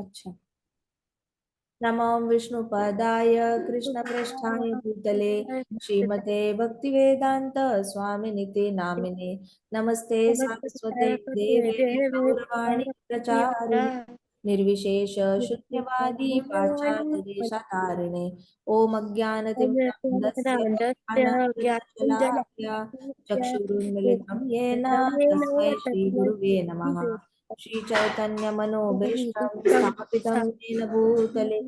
अच्छा। नमो विष्णुपदाय कृष्णप्रेष्ठाय भूतले श्रीमते भक्तिवेदांत स्वामिनिते नामिने नमस्ते सारस्वते देवे गौरवाणी प्रचारिणे निर्विशेष शून्यवादी पाश्चात्य देशतारिणे ओम अज्ञानतिमिरान्धस्य ज्ञानाञ्जनशलाकया चक्षुरुन्मिलितं येन तस्मै श्रीगुरुवे नमः। श्रीचैतन्यमनोभीष्टं स्थापितं येन भूतले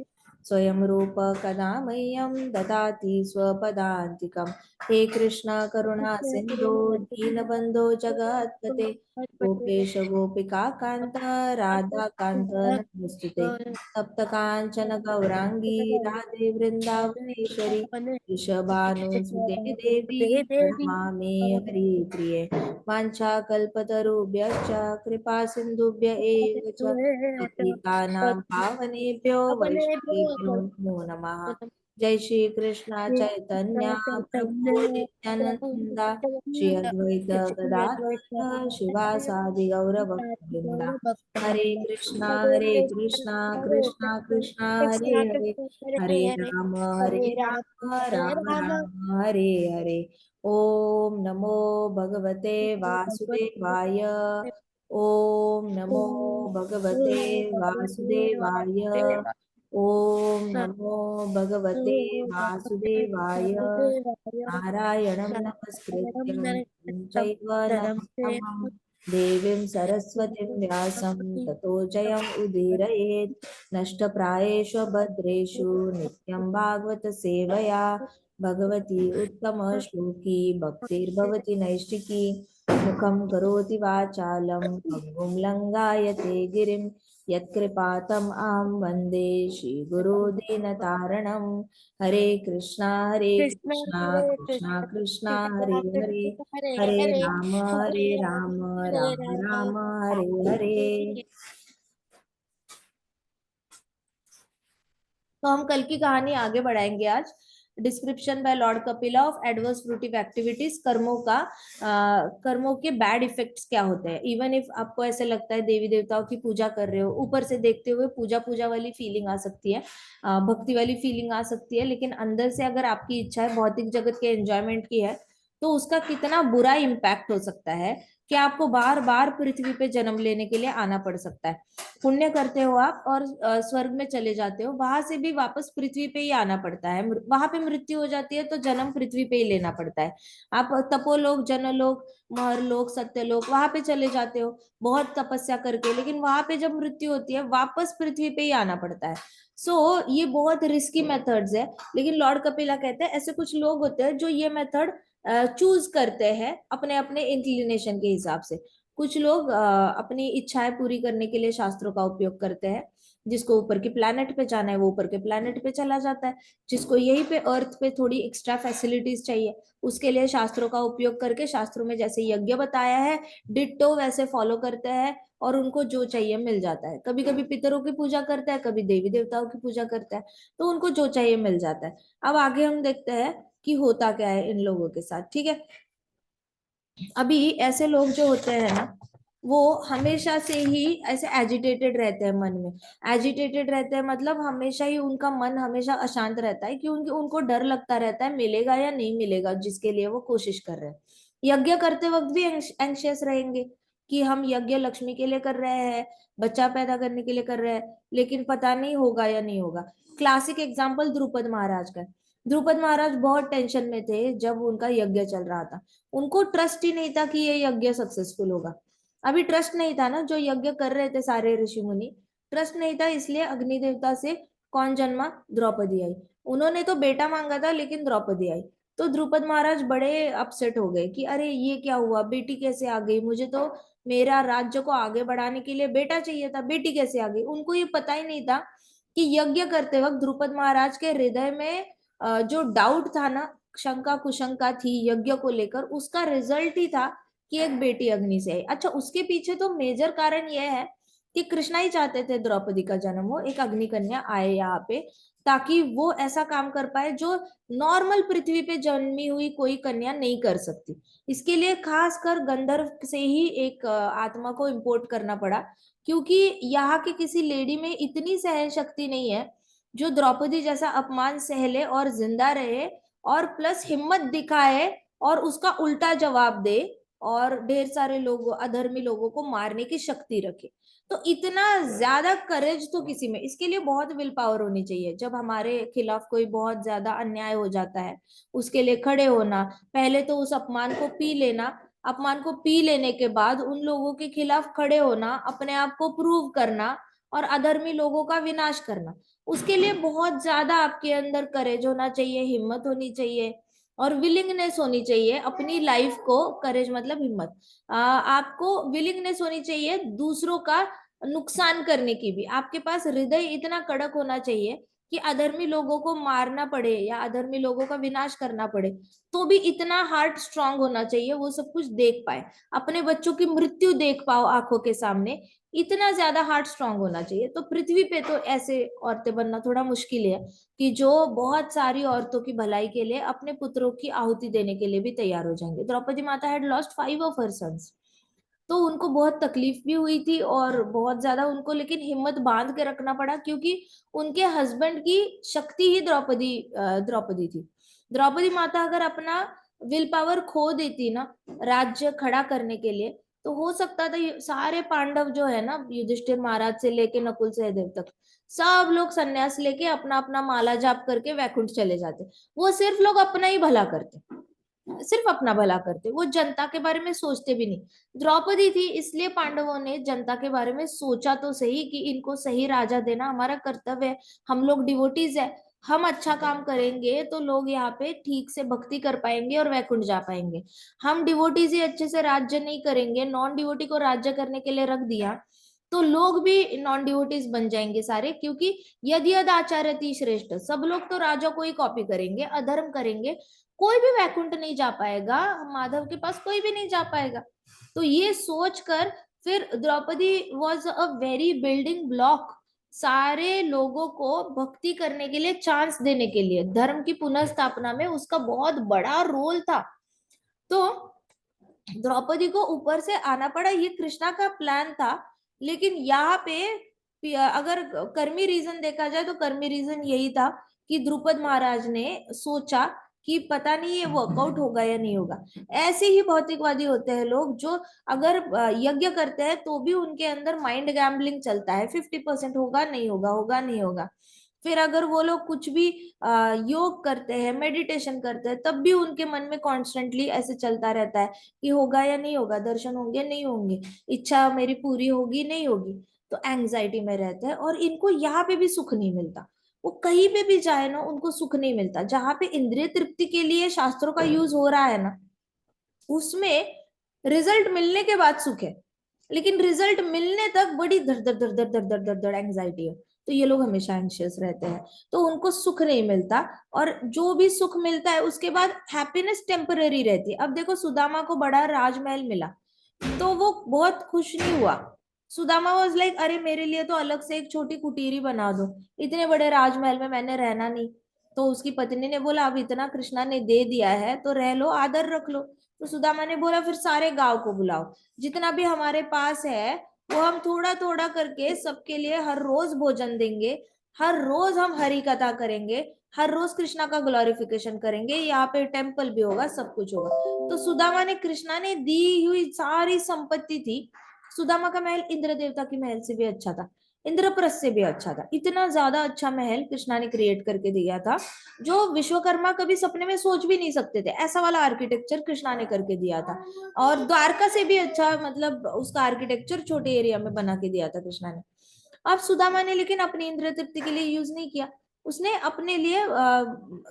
स्वयं रूप कदा मह्यं ददाति स्वपदान्तिकं। हे कृष्ण करुणा सिन्धो दीनबन्धो जगत्पते गोपेश गोपिका कान्त राधा कान्त नमोस्तुते। तप्त काञ्चन गौरांगी राधे वृन्दावनेश्वरी वृषभानुसुते देवी प्रणमामि हरिप्रिये। वाञ्छाकल्पतरुभ्यश्च कृपा सिन्धुभ्य एव च पतितानां पावनेभ्यो वैष्णवेभ्यो नमो नमः। जय श्री कृष्ण चैतन्य प्रभु नित्यानंद श्री अद्वैत गदाधर शिवासादि गौरभक्तवृंदा। हरे कृष्णा कृष्णा कृष्णा हरे हरे हरे राम राम राम हरे हरे। ओम नमो भगवते वासुदेवाय। ओम नमो भगवते वासुदेवाय। ओम नमो भगवते वासुदेवाय। नारायणं नमस्कृत्य नरं चैव नरोत्तमं देवीं सरस्वतीं व्यासं ततो जयम् उदीरयेत्। नष्टप्रायेषु भद्रेषु नित्यं भागवत सेवया भगवती उत्तमश्लोकी भक्तिर्भवति नैष्टिकी। मुखं करोति वाचालं भङ्गुं लङ्घायते गिरिं यत्कृपातम् अहं वन्दे श्रीगुरो दीनतारणं। हरे कृष्णा कृष्णा कृष्णा हरे हरे हरे राम राम राम हरे हरे। तो हम कल की कहानी आगे बढ़ाएंगे आज। Description by lord Kapila of adverse fruitive activities, कर्मों का कर्मों के बैड इफेक्ट्स क्या होते हैं। इवन इफ आपको ऐसे लगता है देवी देवताओं की पूजा कर रहे हो, ऊपर से देखते हुए पूजा पूजा वाली फीलिंग आ सकती है, भक्ति वाली फीलिंग आ सकती है, लेकिन अंदर से अगर आपकी इच्छा है भौतिक जगत के एंजॉयमेंट की है, तो उसका कितना बुरा इम्पैक्ट हो सकता है कि आपको बार बार पृथ्वी पे जन्म लेने के लिए आना पड़ सकता है। पुण्य करते हो आप और स्वर्ग में चले जाते हो, वहां से भी वापस पृथ्वी पे ही आना पड़ता है। वहां पे मृत्यु हो जाती है तो जन्म पृथ्वी पे ही लेना पड़ता है। आप तपोलोक, जनलोक, महरलोक, सत्यलोक वहां पे चले जाते हो बहुत तपस्या करके, लेकिन वहां पे जब मृत्यु होती है वापस पृथ्वी पे ही आना पड़ता है। ये बहुत रिस्की मेथड्स है, लेकिन लॉर्ड कपिला कहते हैं ऐसे कुछ लोग होते हैं जो ये मेथड चूज करते हैं अपने अपने इंक्लिनेशन के हिसाब से। कुछ लोग अपनी इच्छाएं पूरी करने के लिए शास्त्रों का उपयोग करते हैं। जिसको ऊपर के प्लैनेट पे जाना है वो ऊपर के प्लैनेट पे चला जाता है। जिसको यहीं पे अर्थ पे थोड़ी एक्स्ट्रा फैसिलिटीज चाहिए, उसके लिए शास्त्रों का उपयोग करके शास्त्रों में जैसे यज्ञ बताया है डिट्टो वैसे फॉलो करते हैं और उनको जो चाहिए मिल जाता है। कभी कभी पितरों की पूजा करता है, कभी देवी देवताओं की पूजा करता है, तो उनको जो चाहिए मिल जाता है। अब आगे हम देखते हैं कि होता क्या है इन लोगों के साथ, ठीक है। अभी ऐसे लोग जो होते हैं ना, वो हमेशा से ही ऐसे एजिटेटेड रहते हैं मन में। एजिटेटेड रहते हैं मतलब हमेशा ही उनका मन हमेशा अशांत रहता है, क्योंकि उनको डर लगता रहता है मिलेगा या नहीं मिलेगा जिसके लिए वो कोशिश कर रहे हैं। यज्ञ करते वक्त भी एंशियस रहेंगे कि हम यज्ञ लक्ष्मी के लिए कर रहे हैं, बच्चा पैदा करने के लिए कर रहे हैं, लेकिन पता नहीं होगा या नहीं होगा। क्लासिक एग्जाम्पल द्रुपद महाराज का। द्रुपद महाराज बहुत टेंशन में थे जब उनका यज्ञ चल रहा था। उनको ट्रस्ट ही नहीं था कि ये यज्ञ सक्सेसफुल होगा। अभी ट्रस्ट नहीं था ना, जो यज्ञ कर रहे थे सारे ऋषि मुनि, ट्रस्ट नहीं था, इसलिए अग्नि देवता से कौन जन्मा? द्रौपदी आई। उन्होंने तो बेटा मांगा था लेकिन द्रौपदी आई। तो द्रुपद महाराज बड़े अपसेट हो गए कि अरे ये क्या हुआ, बेटी कैसे आ गई, मुझे तो मेरा राज्य को आगे बढ़ाने के लिए बेटा चाहिए था, बेटी कैसे आ गई। उनको ये पता ही नहीं था कि यज्ञ करते वक्त द्रुपद महाराज के हृदय में जो डाउट था ना, शंका कुशंका थी यज्ञ को लेकर, उसका रिजल्ट ही था कि एक बेटी अग्नि से आई। अच्छा, उसके पीछे तो मेजर कारण यह है कि कृष्णा ही चाहते थे द्रौपदी का जन्म हो, एक अग्नि कन्या आए यहाँ पे, ताकि वो ऐसा काम कर पाए जो नॉर्मल पृथ्वी पे जन्मी हुई कोई कन्या नहीं कर सकती। इसके लिए खासकर गंधर्व से ही एक आत्मा को इंपोर्ट करना पड़ा, क्योंकि यहाँ की किसी लेडी में इतनी सहन शक्ति नहीं है जो द्रौपदी जैसा अपमान सह ले और जिंदा रहे, और प्लस हिम्मत दिखाए और उसका उल्टा जवाब दे, और ढेर सारे लोगों, अधर्मी लोगों को मारने की शक्ति रखे। तो इतना ज्यादा करेज तो किसी में, इसके लिए बहुत विल पावर होनी चाहिए। जब हमारे खिलाफ कोई बहुत ज्यादा अन्याय हो जाता है, उसके लिए खड़े होना, पहले तो उस अपमान को पी लेना, अपमान को पी लेने के बाद उन लोगों के खिलाफ खड़े होना, अपने आप को प्रूव करना और अधर्मी लोगों का विनाश करना, उसके लिए बहुत ज्यादा आपके अंदर करेज होना चाहिए, हिम्मत होनी चाहिए और विलिंगनेस होनी चाहिए अपनी लाइफ को। करेज मतलब हिम्मत, आपको विलिंगनेस होनी चाहिए दूसरों का नुकसान करने की भी। आपके पास हृदय इतना कड़क होना चाहिए कि अधर्मी लोगों को मारना पड़े या अधर्मी लोगों का विनाश करना पड़े तो भी इतना हार्ट स्ट्रांग होना चाहिए, वो सब कुछ देख पाए, अपने बच्चों की मृत्यु देख पाओ आंखों के सामने, इतना ज्यादा हार्ट स्ट्रांग होना चाहिए। तो पृथ्वी पे तो ऐसे औरतें बनना थोड़ा मुश्किल है कि जो बहुत सारी औरतों की भलाई के लिए अपने पुत्रों की आहुति देने के लिए भी तैयार हो जाएंगे। Draupadi mata had lost 5 of her sons, तो उनको बहुत तकलीफ भी हुई थी और बहुत ज्यादा उनको लेकिन हिम्मत बांध के रखना पड़ा, क्योंकि उनके हस्बैंड की शक्ति ही द्रौपदी थी। द्रौपदी माता अगर अपना विल पावर खो देती ना राज्य खड़ा करने के लिए, तो हो सकता था ये सारे पांडव जो है ना, युधिष्ठिर महाराज से लेके नकुल सहदेव तक, सब लोग संन्यास लेके अपना अपना माला जाप करके वैकुंठ चले जाते। वो सिर्फ लोग अपना ही भला करते, सिर्फ अपना भला करते, वो जनता के बारे में सोचते भी नहीं। द्रौपदी थी इसलिए पांडवों ने जनता के बारे में सोचा तो सही कि इनको सही राजा देना हमारा कर्तव्य है, हम लोग डिवोटीज है, हम अच्छा काम करेंगे तो लोग यहाँ पे ठीक से भक्ति कर पाएंगे और वैकुंठ जा पाएंगे। हम डिवोटीज ही अच्छे से राज्य नहीं करेंगे, नॉन डिवोटी को राज्य करने के लिए रख दिया, तो लोग भी नॉन डिवोटीज बन जाएंगे सारे, क्योंकि यद यद आचरति श्रेष्ठ, सब लोग तो राजा को ही कॉपी करेंगे, अधर्म करेंगे, कोई भी वैकुंठ नहीं जा पाएगा, माधव के पास कोई भी नहीं जा पाएगा। तो ये सोचकर फिर Draupadi was a very building block, सारे लोगों को भक्ति करने के लिए चांस देने के लिए, धर्म की पुनः स्थापना में उसका बहुत बड़ा रोल था। तो द्रौपदी को ऊपर से आना पड़ा, ये कृष्णा का प्लान था। लेकिन यहाँ पे अगर कर्मी रीजन देखा जाए तो कर्मी रीजन यही था कि द्रुपद महाराज ने सोचा कि पता नहीं ये वर्कआउट होगा या नहीं होगा। ऐसे ही भौतिकवादी होते हैं लोग जो अगर यज्ञ करते हैं तो भी उनके अंदर माइंड गैम्बलिंग चलता है, 50% होगा नहीं होगा, होगा नहीं होगा। फिर अगर वो लोग कुछ भी योग करते हैं, मेडिटेशन करते हैं, तब भी उनके मन में कॉन्स्टेंटली ऐसे चलता रहता है कि होगा या नहीं होगा, दर्शन होंगे नहीं होंगे, इच्छा मेरी पूरी होगी नहीं होगी। तो एंजाइटी में रहते हैं और इनको यहाँ पे भी सुख नहीं मिलता। वो कहीं पे भी जाए ना उनको सुख नहीं मिलता। जहां पे इंद्रिय तृप्ति के लिए शास्त्रों का यूज हो रहा है ना, उसमें रिजल्ट मिलने के बाद सुख है, लेकिन रिजल्ट मिलने तक बड़ी धड़ धड़ धड़ धड़ धड़ धड़ धड़ धड़ एंग्जाइटी है। तो ये लोग हमेशा एंशियस रहते हैं, तो उनको सुख नहीं मिलता, और जो भी सुख मिलता है उसके बाद हैप्पीनेस टेम्पररी रहती है। अब देखो सुदामा को बड़ा राजमहल मिला तो वो बहुत खुश नहीं हुआ। सुदामा वाज लाइक अरे मेरे लिए तो अलग से एक छोटी कुटीरी बना दो, इतने बड़े राजमहल में मैंने रहना नहीं। तो उसकी पत्नी ने बोला अब इतना कृष्णा ने दे दिया है तो रह लो, आदर रख लो। तो सुदामा ने बोला फिर सारे गांव को बुलाओ, जितना भी हमारे पास है वो हम थोड़ा थोड़ा करके सबके लिए हर रोज भोजन देंगे, हर रोज हम हरि कथा करेंगे, हर रोज कृष्णा का ग्लोरिफिकेशन करेंगे, यहाँ पे टेम्पल भी होगा, सब कुछ होगा। तो सुदामा ने, कृष्णा ने दी हुई सारी संपत्ति थी, सुदामा का महल इंद्र देवता की महल से भी अच्छा था, इंद्रप्रस्थ से भी अच्छा था, इतना ज्यादा अच्छा महल कृष्णा ने क्रिएट करके दिया था जो विश्वकर्मा कभी सपने में सोच भी नहीं सकते थे। ऐसा वाला आर्किटेक्चर कृष्णा ने करके दिया था, और द्वारका से भी अच्छा, मतलब उसका आर्किटेक्चर छोटे एरिया में बना के दिया था कृष्णा ने। अब सुदामा ने लेकिन अपनी इंद्रिय तृप्ति के लिए यूज नहीं किया, उसने अपने लिए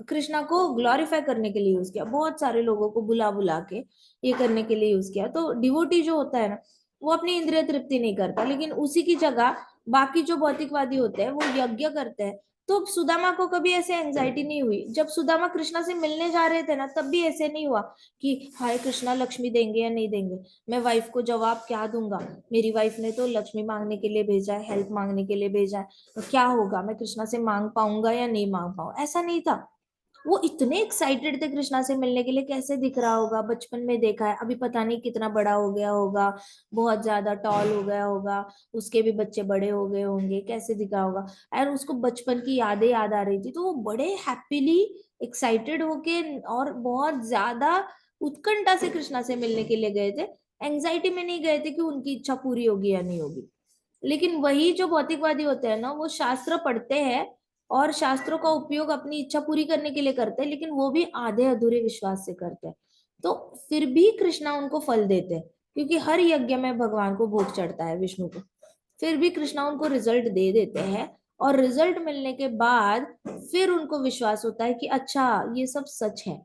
कृष्णा को ग्लोरीफाई करने के लिए यूज किया, बहुत सारे लोगों को बुला बुला के ये करने के लिए यूज किया। तो डिवोटी जो होता है ना, वो अपनी इंद्रिय तृप्ति नहीं करता, लेकिन उसी की जगह बाकी जो भौतिकवादी होते हैं वो यज्ञ करते हैं। तो सुदामा को कभी ऐसे एंजाइटी नहीं हुई। जब सुदामा कृष्णा से मिलने जा रहे थे ना, तब भी ऐसे नहीं हुआ कि हाय कृष्णा लक्ष्मी देंगे या नहीं देंगे, मैं वाइफ को जवाब क्या दूंगा, मेरी वाइफ ने तो लक्ष्मी मांगने के लिए भेजा है, हेल्प मांगने के लिए भेजा है, तो क्या होगा, मैं कृष्णा से मांग पाऊंगा या नहीं मांग पाऊंगा, ऐसा नहीं था। वो इतने एक्साइटेड थे कृष्णा से मिलने के लिए। कैसे दिख रहा होगा, बचपन में देखा है, अभी पता नहीं कितना बड़ा हो गया होगा, बहुत ज्यादा टॉल हो गया होगा, उसके भी बच्चे बड़े हो गए होंगे, कैसे दिख रहा होगा। और उसको बचपन की यादें याद आ रही थी, तो वो बड़े हैप्पीली एक्साइटेड होके और बहुत ज्यादा उत्कंठा से कृष्णा से मिलने के लिए गए थे। एंजाइटी में नहीं गए थे कि उनकी इच्छा पूरी होगी या नहीं होगी। लेकिन वही जो भौतिकवादी होते हैं ना, वो शास्त्र पढ़ते हैं और शास्त्रों का उपयोग अपनी इच्छा पूरी करने के लिए करते हैं, लेकिन वो भी आधे अधूरे विश्वास से करते हैं। तो फिर भी कृष्णा उनको फल देते हैं, क्योंकि हर यज्ञ में भगवान को भोग चढ़ता है, विष्णु को। फिर भी कृष्णा उनको रिजल्ट दे देते हैं, और रिजल्ट मिलने के बाद फिर उनको विश्वास होता है कि अच्छा ये सब सच है।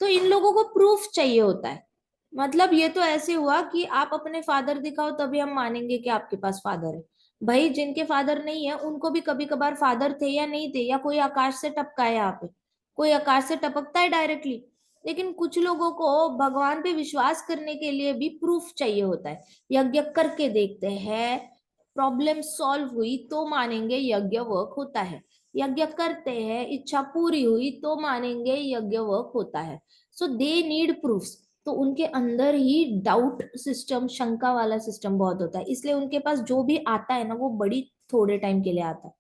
तो इन लोगों को प्रूफ चाहिए होता है। मतलब ये तो ऐसे हुआ कि आप अपने फादर दिखाओ तभी हम मानेंगे कि आपके पास फादर है। भाई जिनके फादर नहीं है उनको भी कभी कभार फादर थे या नहीं थे, या कोई आकाश से टपका है यहाँ पे, कोई आकाश से टपकता है डायरेक्टली। लेकिन कुछ लोगों को भगवान पे विश्वास करने के लिए भी प्रूफ चाहिए होता है। यज्ञ करके देखते हैं, प्रॉब्लम सॉल्व हुई तो मानेंगे यज्ञ वर्क होता है। यज्ञ करते हैं, इच्छा पूरी हुई तो मानेंगे यज्ञ वर्क होता है। सो दे नीड प्रूफ्स। तो उनके अंदर ही डाउट सिस्टम, शंका वाला सिस्टम बहुत होता है, इसलिए उनके पास जो भी आता है ना, वो बड़ी थोड़े टाइम के लिए आता है।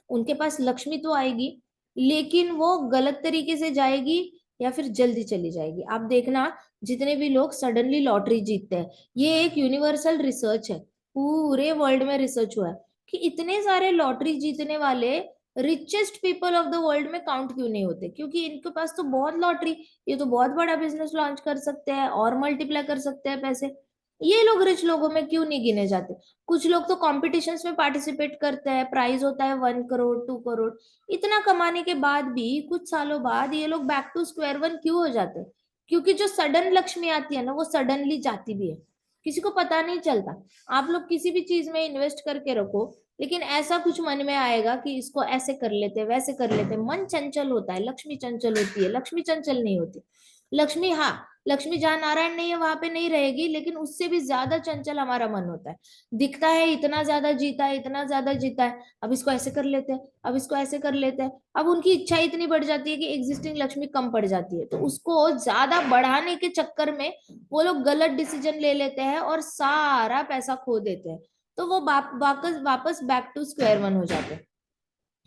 उनके पास लक्ष्मी तो आएगी, लेकिन वो गलत तरीके से जाएगी या फिर जल्दी चली जाएगी। आप देखना, जितने भी लोग सडनली लॉटरी जीतते हैं, ये एक यूनिवर्सल रिसर्च है, पूरे वर्ल्ड में रिसर्च हुआ है कि इतने सारे लॉटरी जीतने वाले richest people of the world में काउंट क्यों नहीं होते, क्योंकि इनके पास तो बहुत लॉटरी, ये तो बहुत बड़ा बिजनेस लॉन्च कर सकते हैं और मल्टीप्लाई कर सकते हैं पैसे। ये लोग रिच लोगों में क्यों नहीं गिने जाते। कुछ लोग तो कॉम्पिटिशन्स में पार्टिसिपेट करते हैं, प्राइज होता है 1 करोड़ 2 करोड़, इतना कमाने के बाद भी कुछ सालों बाद ये लोग बैक टू स्क्वायर वन क्यों हो जाते हैं। क्योंकि जो सडन लक्ष्मी आती है ना, वो सडनली जाती भी है, किसी को पता नहीं चलता। आप लोग किसी भी चीज में इन्वेस्ट करके रखो, लेकिन ऐसा कुछ मन में आएगा कि इसको ऐसे कर लेते, वैसे कर लेते, मन चंचल होता है, लक्ष्मी चंचल होती है, लक्ष्मी चंचल नहीं होती। लक्ष्मी, हाँ, लक्ष्मी जहाँ नारायण नहीं है वहां पे नहीं रहेगी, लेकिन उससे भी ज्यादा चंचल हमारा मन होता है। दिखता है इतना ज्यादा जीता है, इतना ज्यादा जीता है, अब इसको ऐसे कर लेते हैं, अब इसको ऐसे कर लेते हैं। अब उनकी इच्छा इतनी बढ़ जाती है कि एग्जिस्टिंग लक्ष्मी कम पड़ जाती है, तो उसको ज्यादा बढ़ाने के चक्कर में वो लोग गलत डिसीजन ले लेते हैं और सारा पैसा खो देते हैं। तो वो वापस वापस बैक टू स्क्वायर वन हो जाते हैं।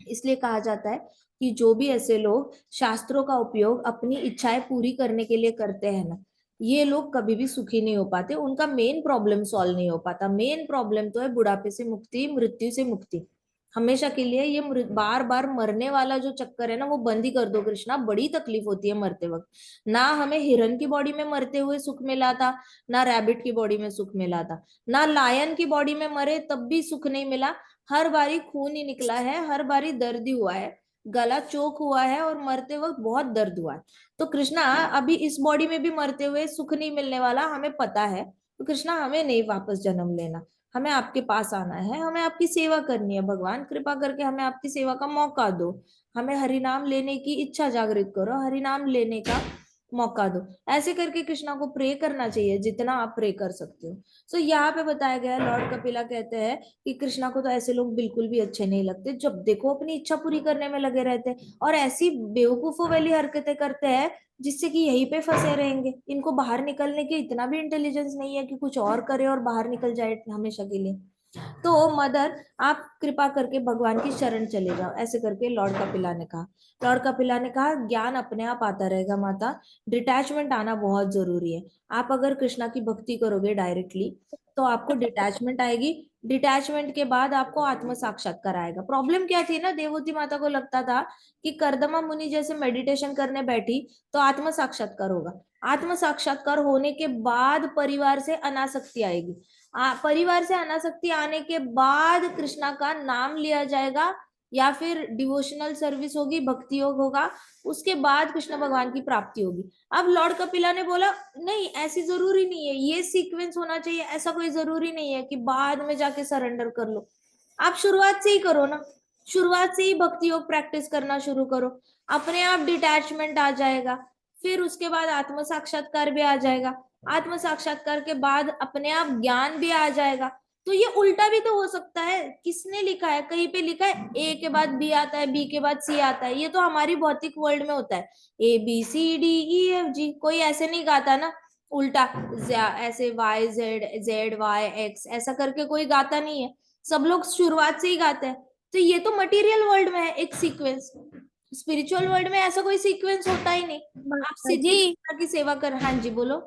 इसलिए कहा जाता है कि जो भी ऐसे लोग शास्त्रों का उपयोग अपनी इच्छाएं पूरी करने के लिए करते हैं ना, ये लोग कभी भी सुखी नहीं हो पाते, उनका मेन प्रॉब्लम सॉल्व नहीं हो पाता। मेन प्रॉब्लम तो है बुढ़ापे से मुक्ति, मृत्यु से मुक्ति, हमेशा के लिए। ये बार बार मरने वाला जो चक्कर है ना, वो बंद ही कर दो कृष्णा, बड़ी तकलीफ होती है मरते वक्त। ना हमें हिरन की बॉडी में मरते हुए सुख मिला था, ना रैबिट की बॉडी में सुख मिला था, ना लायन की बॉडी में मरे तब भी सुख नहीं मिला। हर बारी खून ही निकला है, हर बारी दर्द ही हुआ है, गला चोक हुआ है और मरते वक्त बहुत दर्द हुआ है। तो कृष्णा, अभी इस बॉडी में भी मरते हुए सुख नहीं मिलने वाला, हमें पता है। तो कृष्णा, हमें नहीं वापस जन्म लेना, हमें आपके पास आना है, हमें आपकी सेवा करनी है। भगवान कृपा करके हमें आपकी सेवा का मौका दो, हमें हरि नाम लेने की इच्छा जागृत करो, हरि नाम लेने का मौका दो। ऐसे करके कृष्णा को प्रे करना चाहिए जितना आप प्रे कर सकते हो। सो यहाँ पे बताया गया है, लॉर्ड कपिला कहते हैं कि कृष्णा को तो ऐसे लोग बिल्कुल भी अच्छे नहीं लगते, जब देखो अपनी इच्छा पूरी करने में लगे रहते हैं और ऐसी बेवकूफों वाली हरकतें करते हैं जिससे कि यहीं पे फंसे रहेंगे। इनको बाहर निकलने की इतना भी इंटेलिजेंस नहीं है कि कुछ और करे और बाहर निकल जाए हमेशा के लिए। तो मदर, आप कृपा करके भगवान की शरण चले जाओ, ऐसे करके लॉर्ड कपिला ने कहा। लॉर्ड कपिला ने कहा, ज्ञान अपने आप आता रहेगा माता, डिटैचमेंट आना बहुत जरूरी है। आप अगर कृष्णा की भक्ति करोगे डायरेक्टली तो आपको डिटैचमेंट आएगी, डिटैचमेंट के बाद आपको आत्म साक्षात्कार आएगा। प्रॉब्लम क्या थी ना, देवहूति माता को लगता था कि कर्दमा मुनि जैसे मेडिटेशन करने बैठी तो आत्म साक्षात्कार होगा, आत्म साक्षात्कार होने के बाद परिवार से अनासक्ति आएगी, परिवार से अनासक्ति आने के बाद कृष्णा का नाम लिया जाएगा या फिर डिवोशनल सर्विस होगी, भक्ति योग होगा, उसके बाद कृष्ण भगवान की प्राप्ति होगी। अब लॉर्ड कपिला ने बोला, नहीं ऐसी जरूरी नहीं है, ये सीक्वेंस होना चाहिए, ऐसा कोई जरूरी नहीं है कि बाद में जाके सरेंडर कर लो। आप शुरुआत से ही करो ना, शुरुआत से ही भक्ति योग प्रैक्टिस करना शुरू करो, अपने आप डिटैचमेंट आ जाएगा। फिर उसके बाद आत्म साक्षात्कार भी आ जाएगा, आत्म साक्षात्कार के बाद अपने आप ज्ञान भी आ जाएगा। तो ये उल्टा भी तो हो सकता है, किसने लिखा है, कहीं पे लिखा है ए के बाद बी आता है, बी के बाद सी आता है, ये तो हमारी भौतिक वर्ल्ड में होता है, ABCDEFG, कोई ऐसे नहीं गाता ना उल्टा, ऐसे YZZYX ऐसा करके कोई गाता नहीं है, सब लोग शुरुआत से ही गाते हैं। तो ये तो मटेरियल वर्ल्ड में है एक सीक्वेंस, स्पिरिचुअल वर्ल्ड में ऐसा कोई सीक्वेंस होता ही नहीं। आप माता सीधे जी, कृष्णा की सेवा कर, हाँ जी बोलो।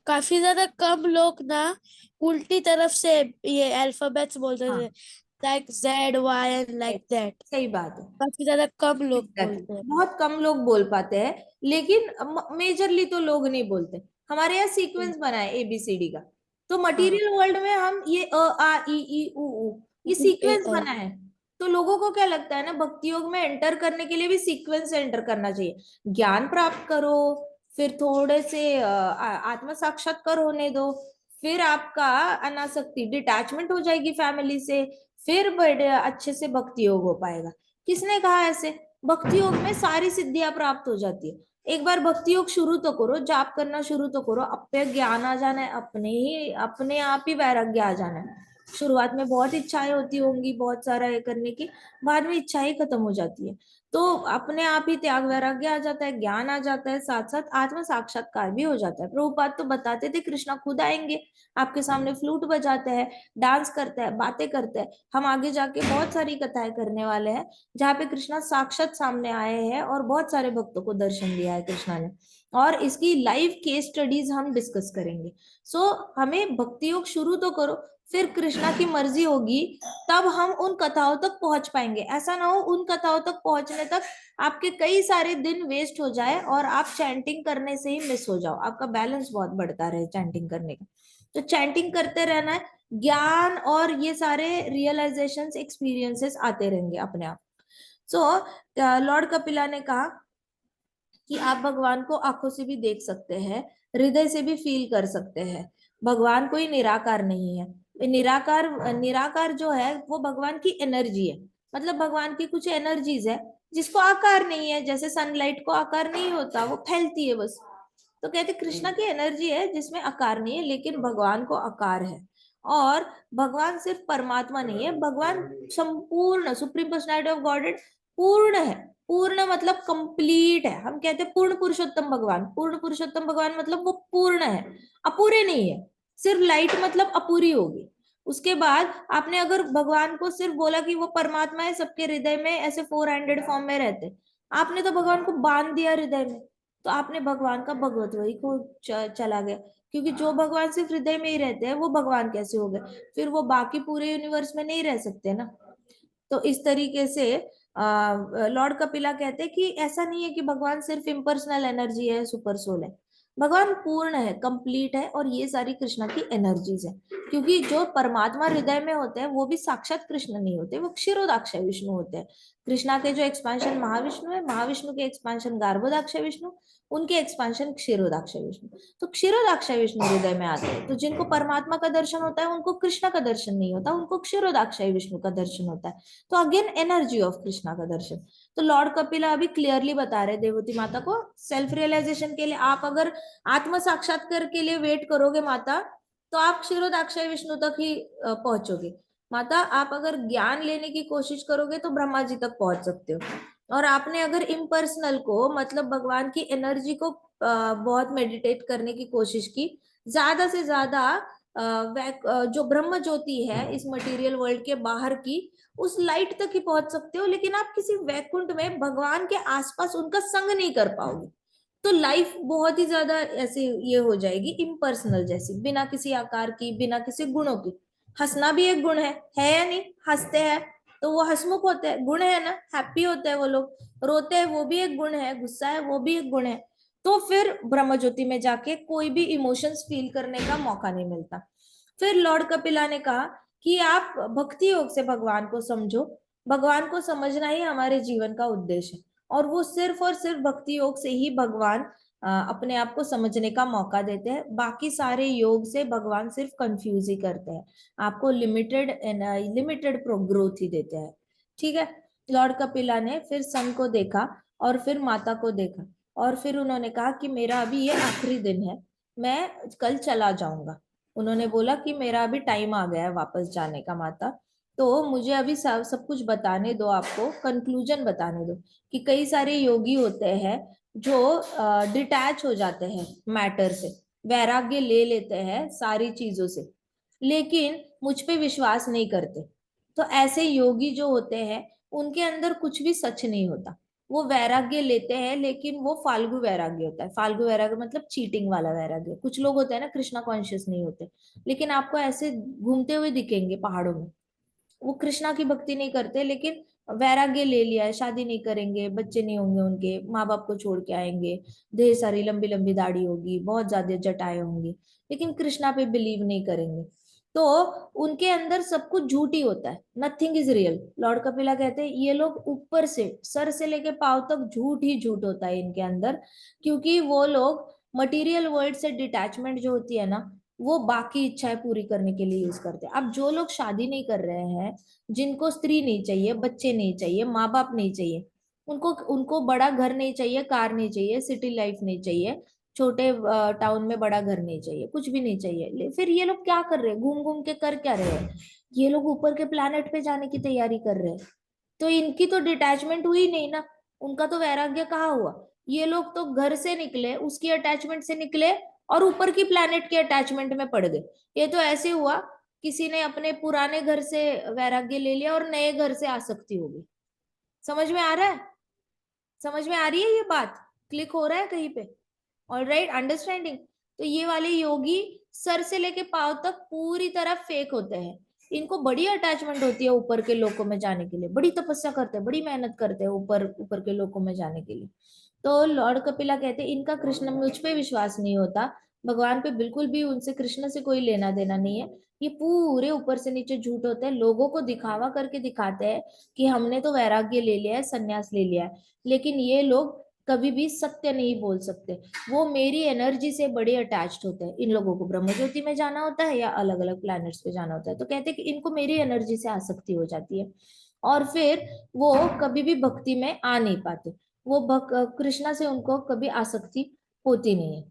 काफी ज्यादा कम लोग ना उल्टी तरफ से ये अल्फाबेट्स बोलते थे, हाँ like Z Y and like yes, that. सही बात है। काफी ज्यादा कम लोग एग्जैक्टली बोलते हैं। बहुत कम लोग बोल पाते हैं, लेकिन मेजरली तो लोग नहीं बोलते। हमारे यहाँ सीक्वेंस बना है ABCD का, तो हाँ। मटेरियल वर्ल्ड में हम ये A, I, E, I, O, U ये सीक्वेंस बना है। तो लोगों को क्या लगता है ना, भक्ति योग में एंटर करने के लिए भी सीक्वेंस से एंटर करना चाहिए, ज्ञान प्राप्त करो, फिर थोड़े से आत्म साक्षात्कार होने दो, फिर आपका अनासक्ति डिटैचमेंट हो जाएगी फैमिली से, फिर बड़े अच्छे से भक्ति योग हो पाएगा। किसने कहा ऐसे? भक्ति योग में सारी सिद्धियां प्राप्त हो जाती है। एक बार भक्ति योग शुरू तो करो, जाप करना शुरू तो करो, अपने ज्ञान आ जाना है, अपने आप ही वैराग्य आ जाना है। शुरुआत में बहुत इच्छाएं होती होंगी बहुत सारा ये करने की, बाद में इच्छाएं खत्म हो जाती है, तो अपने आप ही त्याग वैराग्य आ जाता है, ज्ञान आ जाता है, साथ साथ आत्म साक्षात्कार भी हो जाता है। प्रभुपाद तो बताते थे कृष्णा खुद आएंगे आपके सामने, फ्लूट बजाते हैं, डांस करते हैं, बातें करते हैं। हम आगे जाके बहुत सारी कथाएं करने वाले हैं जहाँ पे कृष्णा साक्षात सामने आए हैं और बहुत सारे भक्तों को दर्शन दिया है कृष्णा ने, और इसकी लाइव केस स्टडीज हम डिस्कस करेंगे। हमें भक्ति योग शुरू तो करो, फिर कृष्णा की मर्जी होगी तब हम उन कथाओं तक पहुंच पाएंगे। ऐसा ना हो उन कथाओं तक पहुंचने तक आपके कई सारे दिन वेस्ट हो जाए और आप चैंटिंग करने से ही मिस हो जाओ, आपका बैलेंस बहुत बढ़ता रहे चैंटिंग करने का। तो चैंटिंग करते रहना है, ज्ञान और ये सारे रियलाइजेशंस एक्सपीरियंसेस आते रहेंगे अपने आप। लॉर्ड कपिला ने कहा कि आप भगवान को आंखों से भी देख सकते हैं, हृदय से भी फील कर सकते हैं। भगवान कोई निराकार नहीं है। निराकार निराकार जो है वो भगवान की एनर्जी है, मतलब भगवान की कुछ एनर्जीज है जिसको आकार नहीं है, जैसे सनलाइट को आकार नहीं होता, वो फैलती है बस। तो कहते कृष्णा की एनर्जी है जिसमें आकार नहीं है, लेकिन भगवान को आकार है। और भगवान सिर्फ परमात्मा नहीं है, भगवान संपूर्ण सुप्रीम पर्सनैलिटी ऑफ गॉडेड पूर्ण है। पूर्ण मतलब कंप्लीट है। हम कहते हैं पूर्ण पुरुषोत्तम भगवान, पूर्ण पुरुषोत्तम भगवान मतलब वो पूर्ण है, अपूरे नहीं है। सिर्फ लाइट मतलब अपूरी होगी। उसके बाद आपने अगर भगवान को सिर्फ बोला कि वो परमात्मा है, सबके हृदय में ऐसे 400 फॉर्म में रहते, आपने तो भगवान को बांध दिया हृदय में, तो आपने भगवान का भगवत वही को चला गया। क्योंकि जो भगवान सिर्फ हृदय में ही रहते हैं वो भगवान कैसे हो गए? फिर वो बाकी पूरे यूनिवर्स में नहीं रह सकते ना। तो इस तरीके से लॉर्ड कपिला कहते हैं कि ऐसा नहीं है कि भगवान सिर्फ इम्पर्सनल एनर्जी है, सुपर सोल है। भगवान पूर्ण है, कंप्लीट है, और ये सारी कृष्णा की एनर्जीज है। क्योंकि जो परमात्मा हृदय में होते हैं वो भी साक्षात कृष्ण नहीं होते, वो क्षीरोदाक्षय विष्णु होते हैं। कृष्णा के जो एक्सपांशन महाविष्णु है, महाविष्णु के एक्सपांशन गार्भोदाक्षय विष्णु, उनके एक्सपांशन क्षीरोदाक्षय विष्णु। तो क्षीरोदाक्षय विष्णु हृदय में आते हैं, तो जिनको परमात्मा का दर्शन होता है उनको कृष्णा का दर्शन नहीं होता, उनको क्षीरोदाक्षय विष्णु का दर्शन होता है। तो अगेन एनर्जी ऑफ कृष्णा का दर्शन। तो लॉर्ड कपिला अभी क्लियरली बता रहे देवती माता को, सेल्फ रियलाइजेशन के लिए आप अगर आत्म साक्षात्कार के लिए वेट करोगे माता, तो आप क्षीरोदाक्षय विष्णु तक ही पहुंचोगे। माता आप अगर ज्ञान लेने की कोशिश करोगे तो ब्रह्मा जी तक पहुंच सकते हो। और आपने अगर इम्पर्सनल को मतलब भगवान की एनर्जी को बहुत मेडिटेट करने की कोशिश की, ज्यादा से ज्यादा जो ब्रह्म ज्योति है इस मटेरियल वर्ल्ड के बाहर की, उस लाइट तक ही पहुंच सकते हो, लेकिन आप किसी वैकुंठ में भगवान के आसपास उनका संग नहीं कर पाओगे। तो लाइफ बहुत ही ज्यादा ऐसे ये हो जाएगी इम्पर्सनल जैसी, बिना किसी आकार की, बिना किसी गुणों की। हंसना भी एक गुण है या नहीं? हंसते हैं तो वो हंसमुख होते हैं, गुण है ना, हैप्पी होते हैं वो लोग। रोते हैं वो भी एक गुण है, गुस्सा है वो भी एक गुण है। तो फिर ब्रह्म ज्योति में जाके कोई भी इमोशंस फील करने का मौका नहीं मिलता। फिर लॉर्ड कपिला ने कहा कि आप भक्ति योग से भगवान को समझो, भगवान को समझना ही हमारे जीवन का उद्देश्य है, और वो सिर्फ और सिर्फ भक्ति योग से ही भगवान अपने आप को समझने का मौका देते हैं। बाकी सारे योग से भगवान सिर्फ कंफ्यूज ही करते हैं, आपको लिमिटेड ग्रोथ ही देते हैं। ठीक है। लॉर्ड कपिला ने फिर सन को देखा और फिर माता को देखा, और फिर उन्होंने कहा कि मेरा अभी ये आखिरी दिन है, मैं कल चला जाऊंगा। उन्होंने बोला कि मेरा अभी टाइम आ गया है वापस जाने का माता, तो मुझे अभी सब कुछ बताने दो, आपको कंक्लूजन बताने दो कि कई सारे योगी होते हैं जो डिटैच हो जाते हैं मैटर से, वैराग्य ले लेते हैं सारी चीजों से, लेकिन मुझ पे विश्वास नहीं करते। तो ऐसे योगी जो होते हैं उनके अंदर कुछ भी सच नहीं होता। वो वैराग्य लेते हैं लेकिन वो फाल्गु वैराग्य होता है। फाल्गु वैराग्य मतलब चीटिंग वाला वैराग्य। कुछ लोग होते हैं ना कृष्णा कॉन्शियस नहीं होते, लेकिन आपको ऐसे घूमते हुए दिखेंगे पहाड़ों में, वो कृष्णा की भक्ति नहीं करते लेकिन वैराग्य ले लिया है, शादी नहीं करेंगे, बच्चे नहीं होंगे, उनके माँ बाप को छोड़ के आएंगे, ढेर सारी लंबी लंबी दाढ़ी होगी, बहुत ज्यादा जटाएं होंगी, लेकिन कृष्णा पे बिलीव नहीं करेंगे। तो उनके अंदर सब कुछ झूठ ही होता है, nothing is real. Lord Kapila कहते हैं ये लोग ऊपर से सर से लेके पांव तक झूठ ही झूठ होता है इनके अंदर, क्योंकि वो लोग मटेरियल वर्ल्ड से डिटैचमेंट जो होती है ना, वो बाकी इच्छाएं पूरी करने के लिए यूज करते हैं। अब जो लोग शादी नहीं कर रहे हैं, जिनको स्त्री नहीं चाहिए, बच्चे नहीं चाहिए, माँ बाप नहीं चाहिए, उनको उनको बड़ा घर नहीं चाहिए, कार नहीं चाहिए, सिटी लाइफ नहीं चाहिए, छोटे टाउन में बड़ा घर नहीं चाहिए, कुछ भी नहीं चाहिए, फिर ये लोग क्या कर रहे हैं, घूम घूम के कर क्या रहे हैं? ये लोग ऊपर के प्लानट पे जाने की तैयारी कर रहे हैं। तो इनकी तो डिटैचमेंट हुई नहीं ना, उनका तो वैराग्य कहाँ हुआ? ये लोग तो घर से निकले, उसकी अटैचमेंट से निकले, और ऊपर की प्लैनेट के अटैचमेंट में पड़ गए। ये तो ऐसे हुआ, किसी ने अपने पुराने घर से वैराग्य ले लिया और नए घर से आसक्ति हो गई। समझ में आ रहा है? समझ में आ रही है ये बात? क्लिक हो रहा है कहीं पे? All right, understanding. तो ये वाले योगी सर से लेके पांव तक पूरी तरह फेक होते हैं। इनको बड़ी अटैचमेंट होती है ऊपर के लोकों में जाने के लिए, बड़ी तपस्या करते हैं, बड़ी मेहनत करते हैं ऊपर ऊपर के लोकों में जाने के लिए। तो लॉर्ड कपिला कहते हैं इनका कृष्ण मुझ पे विश्वास नहीं होता, भगवान पे बिल्कुल भी उनसे कृष्ण से कोई लेना देना नहीं है। ये पूरे ऊपर से नीचे झूठ होते हैं, लोगों को दिखावा करके दिखाते हैं कि हमने तो वैराग्य ले लिया है, सन्यास ले लिया है, लेकिन ये लोग कभी भी सत्य नहीं बोल सकते। वो मेरी एनर्जी से बड़े अटैच्ड होते हैं। इन लोगों को ब्रह्म ज्योति में जाना होता है या अलग अलग प्लैनेट्स पे जाना होता है, तो कहते हैं कि इनको मेरी एनर्जी से आसक्ति हो जाती है, और फिर वो कभी भी भक्ति में आ नहीं पाते। वो कृष्णा से उनको कभी आसक्ति होती नहीं है।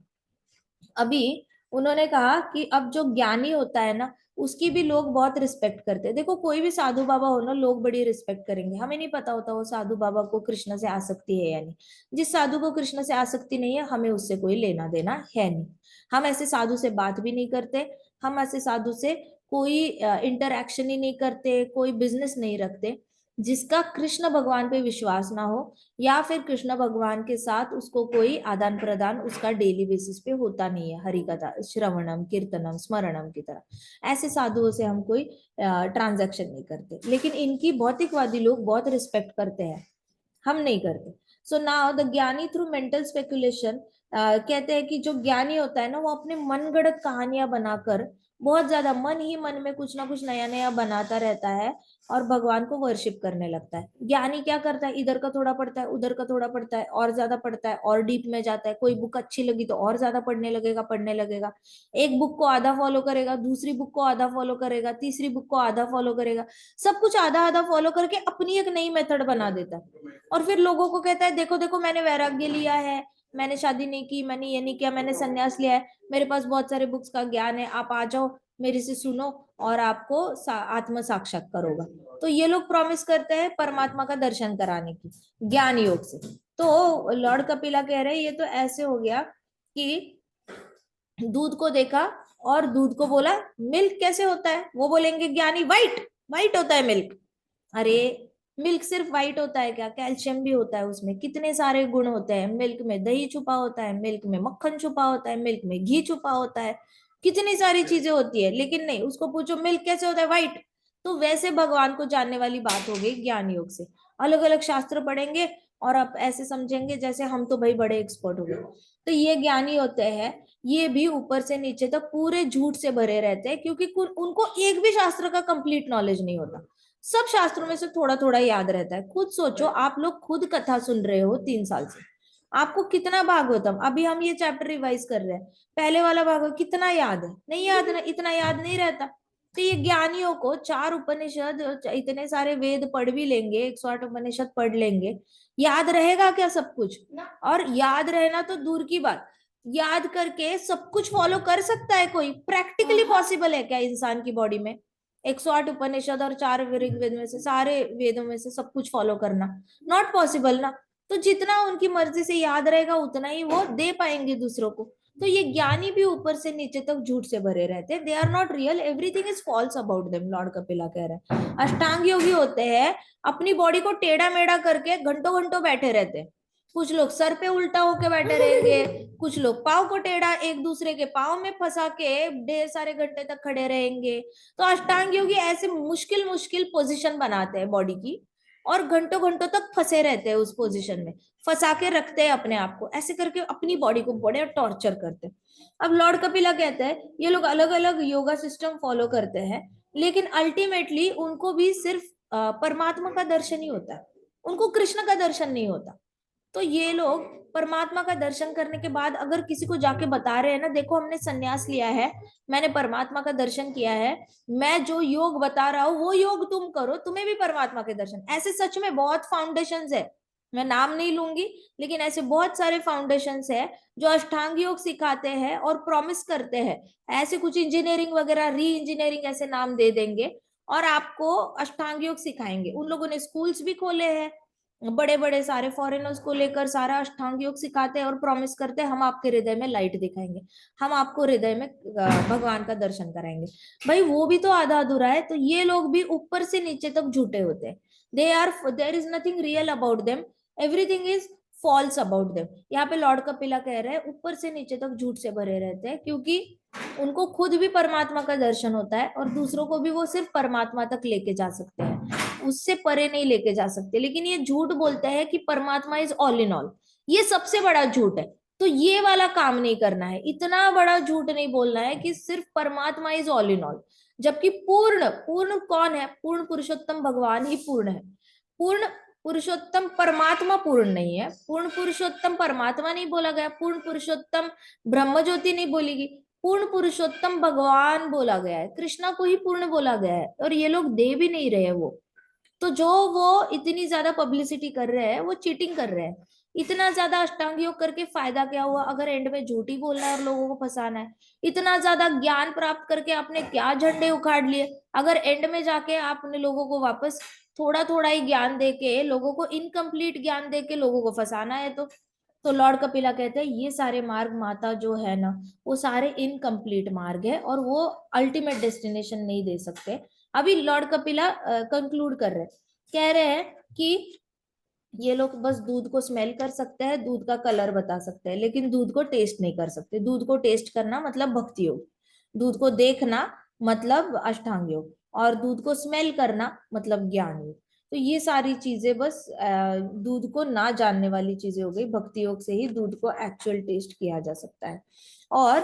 अभी उन्होंने कहा कि अब जो ज्ञानी होता है ना, उसकी भी लोग बहुत रिस्पेक्ट करते हैं। देखो कोई भी साधु बाबा हो ना, लोग बड़ी रिस्पेक्ट करेंगे। हमें नहीं पता होता वो साधु बाबा को कृष्ण से आसक्ति है या नहीं। जिस साधु को कृष्ण से आसक्ति नहीं है, हमें उससे कोई लेना देना है नहीं। हम ऐसे साधु से बात भी नहीं करते, हम ऐसे साधु से कोई इंटरक्शन ही नहीं करते, कोई बिजनेस नहीं रखते। जिसका कृष्ण भगवान पे विश्वास ना हो, या फिर कृष्ण भगवान के साथ उसको कोई आदान प्रदान उसका डेली बेसिस पे होता नहीं है, हरि कथा श्रवणम कीर्तनम स्मरणम की तरह, ऐसे साधुओं से हम कोई ट्रांजैक्शन नहीं करते। लेकिन इनकी भौतिकवादी लोग बहुत रिस्पेक्ट करते हैं, हम नहीं करते। सो नाउ द ज्ञानी थ्रू मेंटल स्पेकुलेशन, कहते हैं कि जो ज्ञानी होता है ना, वो अपने मनगढ़ंत कहानियां बनाकर बहुत ज्यादा मन ही मन में कुछ ना कुछ नया नया बनाता रहता है और भगवान को वर्शिप करने लगता है। ज्ञानी क्या करता है, इधर का थोड़ा पढ़ता है, उधर का थोड़ा पढ़ता है, और ज्यादा पढ़ता है, और डीप में जाता है। कोई बुक अच्छी लगी तो और ज्यादा पढ़ने लगेगा। एक बुक को आधा फॉलो करेगा, दूसरी बुक को आधा फॉलो करेगा, तीसरी बुक को आधा फॉलो करेगा, सब कुछ आधा आधा फॉलो करके अपनी एक नई मेथड बना देता है। और फिर लोगों को कहता है देखो देखो मैंने वैराग्य लिया है, मैंने शादी नहीं की, मैंने ये नहीं किया, मैंने संन्यास लिया है, मेरे पास बहुत सारे बुक्स का ज्ञान है, आप आ जाओ मेरे से सुनो और आपको आत्म साक्षात्कार होगा। तो ये लोग प्रॉमिस करते हैं परमात्मा का दर्शन कराने की ज्ञान योग से। तो लॉर्ड कपिला कह रहे हैं ये तो ऐसे हो गया कि दूध को देखा और दूध को बोला मिल्क कैसे होता है, वो बोलेंगे ज्ञानी व्हाइट व्हाइट होता है मिल्क। अरे मिल्क सिर्फ व्हाइट होता है क्या? कैल्शियम भी होता है उसमें, कितने सारे गुण होते हैं मिल्क में। दही छुपा होता है मिल्क में, मक्खन छुपा होता है मिल्क में, घी छुपा होता है, कितनी सारी चीजें होती है। लेकिन नहीं, उसको पूछो मिल्क कैसे होता है, व्हाइट। तो वैसे भगवान को जानने वाली बात हो गई ज्ञान योग से। अलग अलग शास्त्र पढ़ेंगे और आप ऐसे समझेंगे जैसे हम तो भाई बड़े एक्सपर्ट हो गए। तो ये ज्ञानी होते हैं, ये भी ऊपर से नीचे तक पूरे झूठ से भरे रहते हैं, क्योंकि उनको एक भी शास्त्र का कंप्लीट नॉलेज नहीं होता। सब शास्त्रों में से थोड़ा थोड़ा याद रहता है। खुद सोचो, आप लोग खुद कथा सुन रहे हो 3 साल से, आपको कितना भागवतम, अभी हम ये चैप्टर रिवाइज कर रहे हैं, पहले वाला भागवत कितना याद है? नहीं याद ना, इतना याद नहीं रहता। तो ये ज्ञानियों को 4 उपनिषद, इतने सारे वेद पढ़ भी लेंगे, 108 उपनिषद पढ़ लेंगे, याद रहेगा क्या सब कुछ? और याद रहना तो दूर की बात, याद करके सब कुछ फॉलो कर सकता है कोई? प्रैक्टिकली पॉसिबल है क्या इंसान की बॉडी में 108 उपनिषद और 4 ऋग्वेद में से, सारे वेदों में से सब कुछ फॉलो करना? नॉट पॉसिबल ना। तो जितना उनकी मर्जी से याद रहेगा उतना ही वो दे पाएंगे दूसरों को। तो ये ज्ञानी भी ऊपर से नीचे तक झूठ से भरे रहते हैं, they are not real, everything is false about them, lord Kapila कह रहे हैं। अष्टांग योगी होते हैं, अपनी बॉडी को टेढ़ा मेढ़ा करके घंटों घंटों बैठे रहते हैं। कुछ लोग सर पे उल्टा होके बैठे रहेंगे, कुछ लोग पाँव को टेढ़ा एक दूसरे के पाँव में फंसा के ढेर सारे घंटे तक खड़े रहेंगे। तो अष्टांग योगी ऐसे मुश्किल मुश्किल पोजीशन बनाते हैं बॉडी की, और घंटों घंटों तक फंसे रहते हैं उस पोजीशन में, फंसा के रखते हैं अपने आप को, ऐसे करके अपनी बॉडी को बड़े टॉर्चर करते हैं। अब लॉर्ड कपिला कहते हैं ये लोग अलग अलग योगा सिस्टम फॉलो करते हैं, लेकिन अल्टीमेटली उनको भी सिर्फ परमात्मा का दर्शन ही होता है, उनको कृष्ण का दर्शन नहीं होता। तो ये लोग परमात्मा का दर्शन करने के बाद अगर किसी को जाके बता रहे हैं ना, देखो हमने संन्यास लिया है, मैंने परमात्मा का दर्शन किया है, मैं जो योग बता रहा हूँ वो योग तुम करो, तुम्हें भी परमात्मा के दर्शन, ऐसे सच में बहुत फाउंडेशंस है, मैं नाम नहीं लूंगी, लेकिन ऐसे बहुत सारे फाउंडेशंस है जो अष्टांग योग सिखाते हैं और प्रॉमिस करते हैं, ऐसे कुछ इंजीनियरिंग वगैरह, री इंजीनियरिंग ऐसे नाम दे देंगे और आपको अष्टांग योग सिखाएंगे। उन लोगों ने स्कूल्स भी खोले हैं, बड़े बड़े सारे फॉरेनर्स को लेकर सारा अष्टांग योग सिखाते हैं और प्रॉमिस करते हैं हम आपके हृदय में लाइट दिखाएंगे, हम आपको हृदय में भगवान का दर्शन कराएंगे। भाई वो भी तो आधा अधूरा है। तो ये लोग भी ऊपर से नीचे तक झूठे होते हैं, there is nothing real about them, everything is false about them. यहाँ पे लॉर्ड कपिला कह रहे हैं ऊपर से नीचे तक झूठ से भरे रहते हैं, क्योंकि उनको खुद भी परमात्मा का दर्शन होता है और दूसरों को भी वो सिर्फ परमात्मा तक लेके जा सकते हैं, उससे परे नहीं लेके जा सकते। लेकिन ये झूठ बोलते हैं कि परमात्मा इज ऑल इन ऑल, ये सबसे बड़ा झूठ है। तो ये वाला काम नहीं करना है, इतना बड़ा झूठ नहीं बोलना है कि सिर्फ परमात्मा इज ऑल इन ऑल, जबकि पूर्ण पूर्ण कौन है? पूर्ण पुरुषोत्तम भगवान ही पूर्ण है। पूर्ण पुरुषोत्तम परमात्मा पूर्ण नहीं है, पूर्ण पुरुषोत्तम परमात्मा नहीं बोला गया, पूर्ण पुरुषोत्तम ब्रह्म ज्योति नहीं बोली गई, पूर्ण पुरुषोत्तम भगवान बोला गया है, कृष्णा को ही पूर्ण बोला गया है, और ये लोग दे भी नहीं रहे वो। तो जो वो इतनी ज्यादा पब्लिसिटी कर रहे हैं वो चीटिंग कर रहे हैं। इतना ज्यादा अष्टांग योग करके फायदा क्या हुआ अगर एंड में झूठी बोलना है और लोगों को फंसाना है? इतना ज्यादा ज्ञान प्राप्त करके आपने क्या झंडे उखाड़ लिए अगर एंड में जाके आपने लोगों को वापस थोड़ा थोड़ा ही ज्ञान देके, लोगों को इनकम्प्लीट ज्ञान देके लोगों को फंसाना है? तो लॉर्ड कपिला कहते हैं ये सारे मार्ग माता जो है ना, वो सारे इनकम्प्लीट मार्ग है और वो अल्टीमेट डेस्टिनेशन नहीं दे सकते। अभी लॉर्ड कपिला कंक्लूड कर रहे हैं, कह रहे हैं कि ये लोग बस दूध को स्मेल कर सकते हैं, दूध का कलर बता सकते हैं, लेकिन दूध को टेस्ट नहीं कर सकते। दूध को टेस्ट करना मतलब भक्ति योग, दूध को देखना मतलब अष्टांग योग, और दूध को स्मेल करना मतलब ज्ञान योग। तो ये सारी चीजें बस दूध को ना जानने वाली चीजें हो गई। भक्ति योग से ही दूध को एक्चुअल टेस्ट किया जा सकता है, और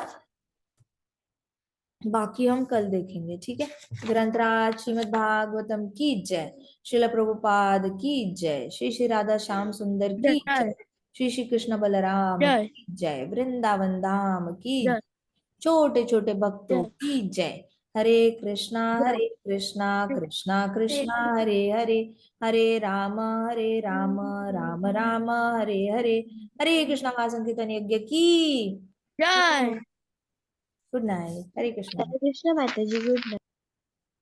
बाकी हम कल देखेंगे, ठीक है। ग्रंथराज श्रीमद् भागवतम की जय, श्रील प्रभुपाद की जय, श्री श्री राधा श्याम सुंदर की जय, जय श्री श्री कृष्ण बलराम जय की जय, वृंदावन धाम की, जय छोटे छोटे भक्तों जय की जय। हरे जय कृष्णा कृष्णा कृष्णा हरे हरे, हरे राम राम राम हरे हरे, हरे कृष्णा महासंकीर्तन यज्ञ की। जय। गुड नाइट, हरे कृष्णा। हरे कृष्ण माता जी, गुड नाइट।